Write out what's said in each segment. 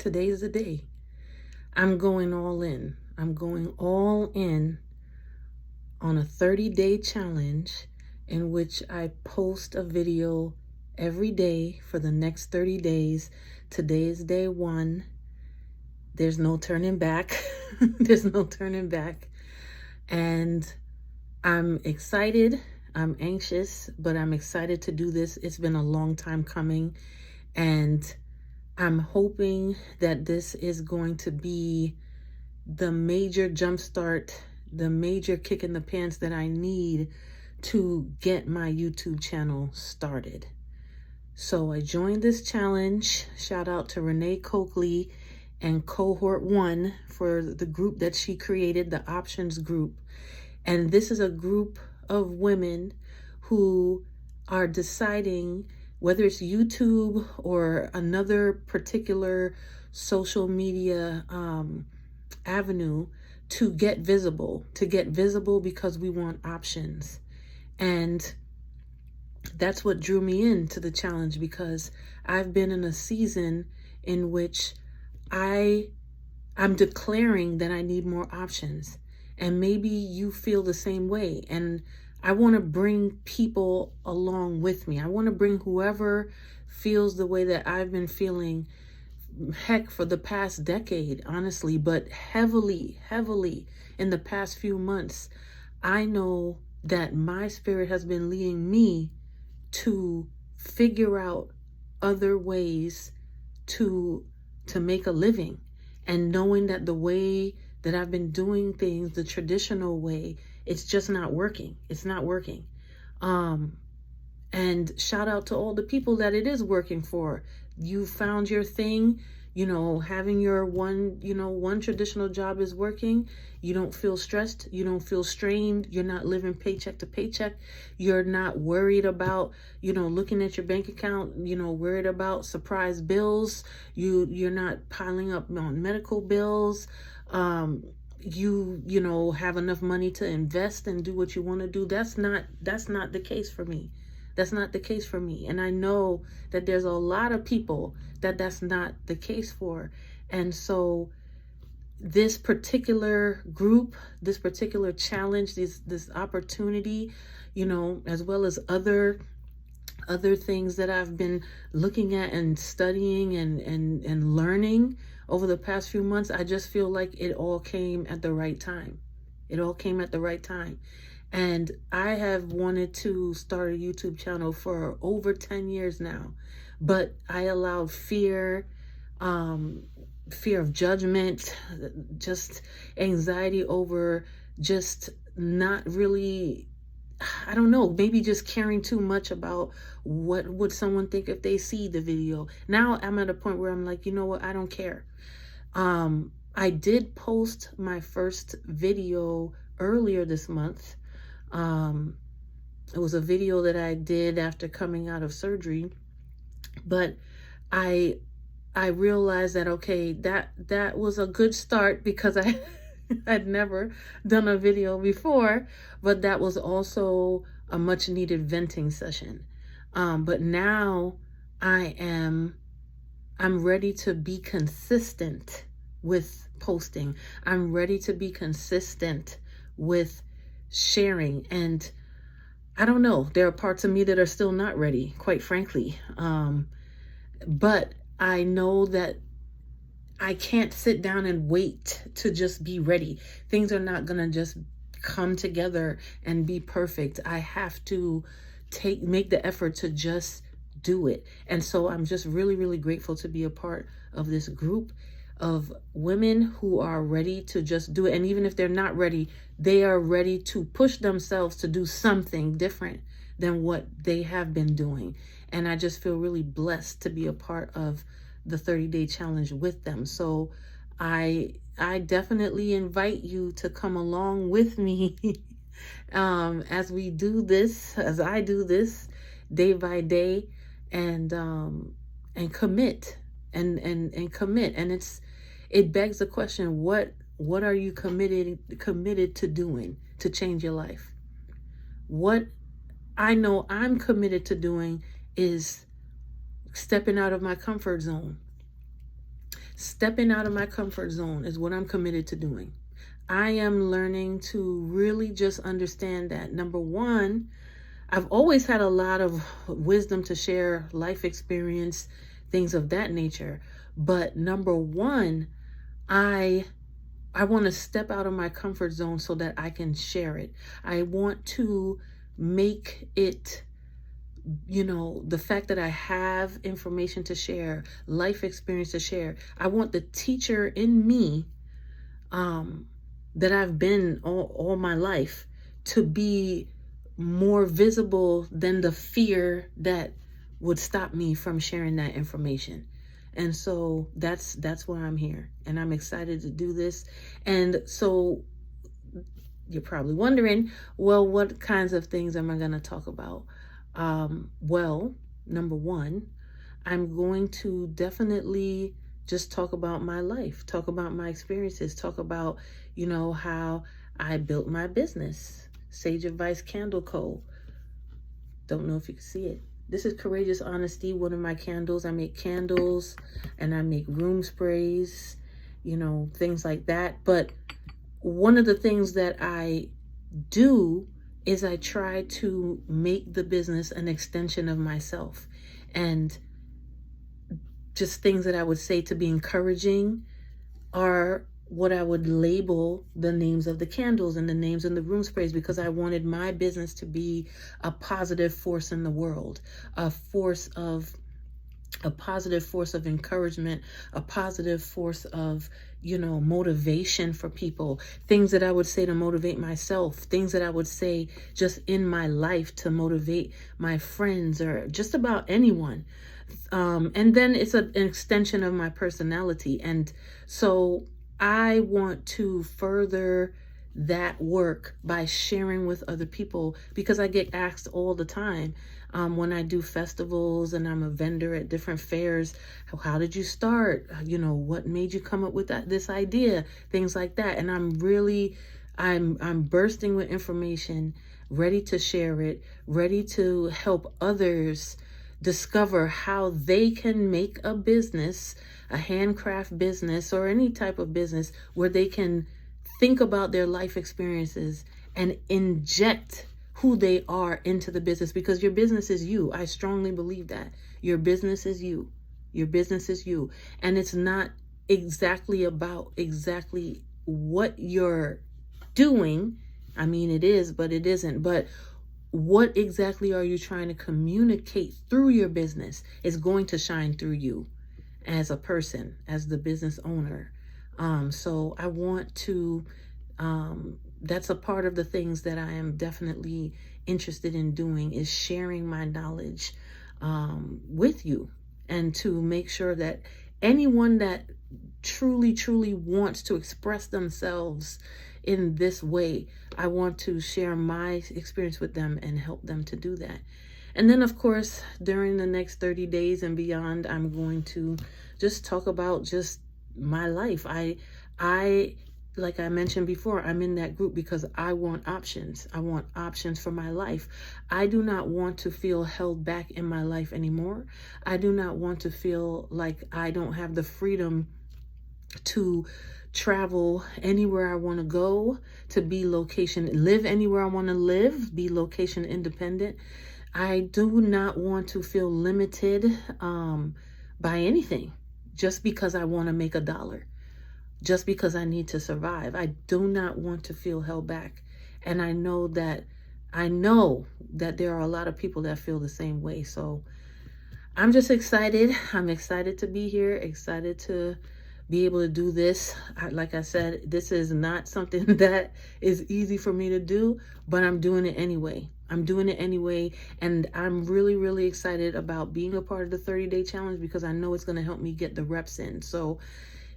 Today's the day. I'm going all in. I'm going all in on a 30-day challenge in which I post a video every day for the next 30 days. Today is day 1. There's no turning back. There's no turning back. And I'm excited. I'm anxious, but I'm excited to do this. It's been a long time coming, and I'm hoping that this is going to be the major jumpstart, the major kick in the pants that I need to get my YouTube channel started. So I joined this challenge. Shout out to Renee Coakley and Cohort 1 for the group that she created, the Options Group. And this is a group of women who are deciding whether it's YouTube or another particular social media avenue to get visible because we want options. And that's what drew me into the challenge, because I've been in a season in which I'm declaring that I need more options. And maybe you feel the same way. And I want to bring people along with me. I want to bring whoever feels the way that I've been feeling, heck, for the past decade, honestly, but heavily in the past few months. I know that my spirit has been leading me to figure out other ways to make a living, and knowing that the way that I've been doing things the traditional way, it's just not working. It's not working. And shout out to all the people that it is working for. You found your thing, having your one traditional job is working. You don't feel stressed. You don't feel strained. You're not living paycheck to paycheck. You're not worried about, looking at your bank account, worried about surprise bills. You're not piling up on medical bills. You have enough money to invest and do what you want to do. That's not the case for me. That's not the case for me. And I know that there's a lot of people that that's not the case for. And so this particular group, this particular challenge, this opportunity, as well as other things that I've been looking at and studying and learning over the past few months, I just feel like it all came at the right time. It all came at the right time. And I have wanted to start a YouTube channel for over 10 years now, but I allowed fear of judgment, just anxiety over just not really, I don't know, maybe just caring too much about what would someone think if they see the video. Now I'm at a point where I'm like, you know what, I don't care. I did post my first video earlier this month. It was a video that I did after coming out of surgery, but I realized that, okay, that was a good start, because I'd never done a video before, but that was also a much needed venting session. But now I'm ready to be consistent with posting. I'm ready to be consistent with sharing. And I don't know, there are parts of me that are still not ready, quite frankly. But I know that I can't sit down and wait to just be ready. Things are not gonna just come together and be perfect. I have to make the effort to just do it. And so I'm just really grateful to be a part of this group of women who are ready to just do it. And even if they're not ready, they are ready to push themselves to do something different than what they have been doing. And I just feel really blessed to be a part of the 30-day challenge with them. So I definitely invite you to come along with me as we do this, as I do this day by day, and commit and commit. And it begs the question, what are you committed to doing to change your life? What I know I'm committed to doing is stepping out of my comfort zone, Stepping out of my comfort zone is what I'm committed to doing. I am learning to really just understand that, number one, I've always had a lot of wisdom to share, life experience, things of that nature. But number one, I want to step out of my comfort zone so that I can share it. I want to make it, the fact that I have information to share, life experience to share. I want the teacher in me that I've been all my life to be more visible than the fear that would stop me from sharing that information. And so that's why I'm here, and I'm excited to do this. And so you're probably wondering, well, what kinds of things am I going to talk about? Well, number one, I'm going to definitely just talk about my life, talk about my experiences, talk about, how I built my business, Sage Advice Candle Co. Don't know if you can see it. This is Courageous Honesty, one of my candles. I make candles and I make room sprays, things like that. But one of the things that I do is I try to make the business an extension of myself. And just things that I would say to be encouraging are what I would label the names of the candles and the names in the room sprays, because I wanted my business to be a positive force in the world, a positive force of encouragement, a positive force of, motivation for people, things that I would say to motivate myself, things that I would say just in my life to motivate my friends or just about anyone. And then it's an extension of my personality. And so I want to further that work by sharing with other people, because I get asked all the time when I do festivals and I'm a vendor at different fairs, how did you start? What made you come up with this idea? Things like that. And I'm bursting with information, ready to share it, ready to help others discover how they can make a business, a handcraft business, or any type of business where they can think about their life experiences and inject who they are into the business, because your business is you. I strongly believe that. Your business is you. Your business is you. And it's not exactly about exactly what you're doing. I mean, it is, but it isn't. But what exactly are you trying to communicate through your business is going to shine through you as a person, as the business owner. So I want to, that's a part of the things that I am definitely interested in doing, is sharing my knowledge with you, and to make sure that anyone that truly wants to express themselves in this way, I want to share my experience with them and help them to do that. And then, of course, during the next 30 days and beyond, I'm going to just talk about just my life. I like I mentioned before, I'm in that group because I want options. I want options for my life. I do not want to feel held back in my life anymore. I do not want to feel like I don't have the freedom to travel anywhere I want to go, to be live anywhere I want to live, be location independent. I do not want to feel limited by anything just because I want to make $1, just because I need to survive. I do not want to feel held back. And I know that there are a lot of people that feel the same way. So I'm just excited. I'm excited to be here, excited to be able to do this. Like I said, this is not something that is easy for me to do, but I'm doing it anyway. And I'm really excited about being a part of the 30-day challenge, because I know it's going to help me get the reps in. So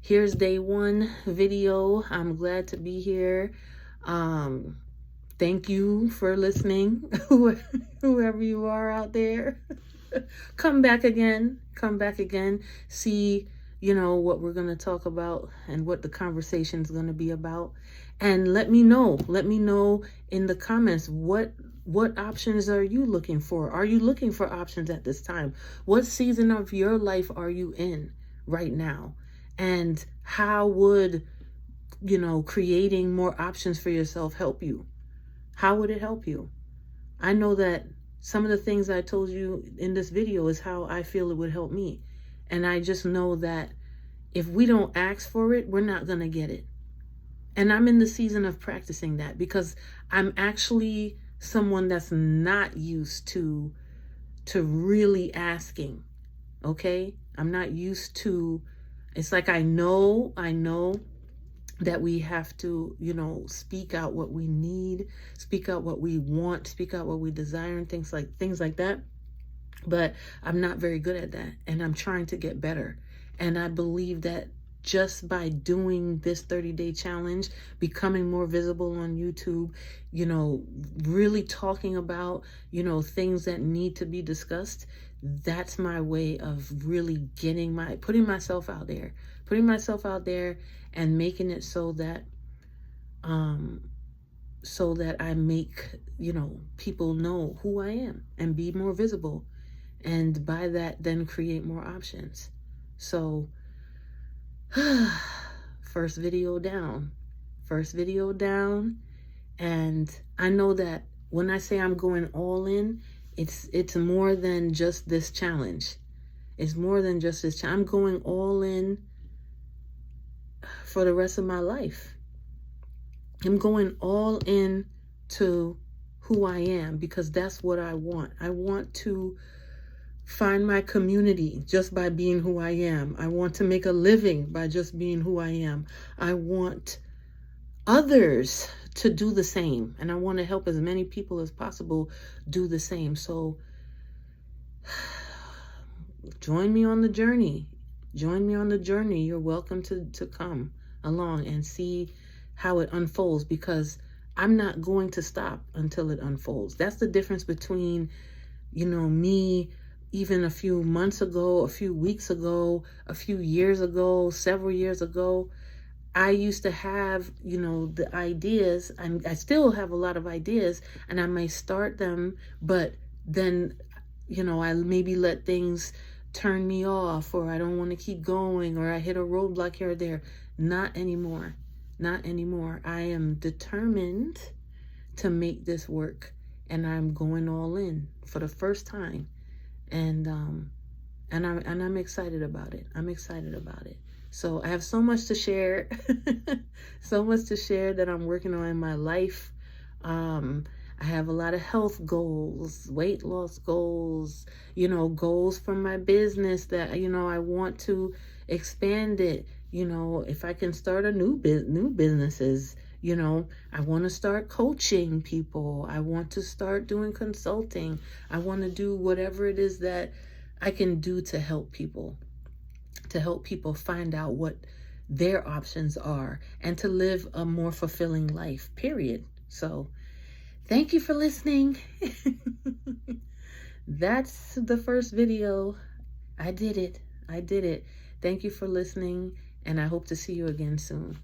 here's day 1 video. I'm glad to be here. Thank you for listening, whoever you are out there. Come back again. See what we're going to talk about and what the conversation is going to be about. And let me know in the comments, what options are you looking for? Are you looking for options at this time? What season of your life are you in right now? And how would, creating more options for yourself help you? How would it help you? I know that some of the things I told you in this video is how I feel it would help me. And I just know that if we don't ask for it, we're not going to get it. And I'm in the season of practicing that because I'm actually someone that's not used to really asking. Okay? I'm not used to, it's like I know that we have to, speak out what we need, speak out what we want, speak out what we desire, and things like that. But I'm not very good at that, and I'm trying to get better. And I believe that just by doing this 30-day challenge, becoming more visible on YouTube, really talking about, things that need to be discussed, that's my way of really putting myself out there and making it so that I make, people know who I am and be more visible. And by that, then create more options. So, first video down. And I know that when I say I'm going all in, it's more than just this challenge. It's more than just this challenge. I'm going all in for the rest of my life. I'm going all in to who I am because that's what I want. I want to find my community just by being who I am. I want to make a living by just being who I am. I want others to do the same, and I want to help as many people as possible do the same. So join me on the journey. You're welcome to come along and see how it unfolds, because I'm not going to stop until it unfolds. That's the difference between, me even a few months ago, a few weeks ago, a few years ago, several years ago. I used to have, the ideas, and I still have a lot of ideas, and I may start them, but then, I maybe let things turn me off, or I don't want to keep going, or I hit a roadblock here or there. Not anymore. I am determined to make this work, and I'm going all in for the first time. And I'm excited about it. So I have so much to share, that I'm working on in my life. I have a lot of health goals, weight loss goals, goals for my business that, I want to expand it. If I can start a new businesses, I want to start coaching people. I want to start doing consulting. I want to do whatever it is that I can do to help people find out what their options are and to live a more fulfilling life, period. So thank you for listening. That's the first video. I did it. Thank you for listening, and I hope to see you again soon.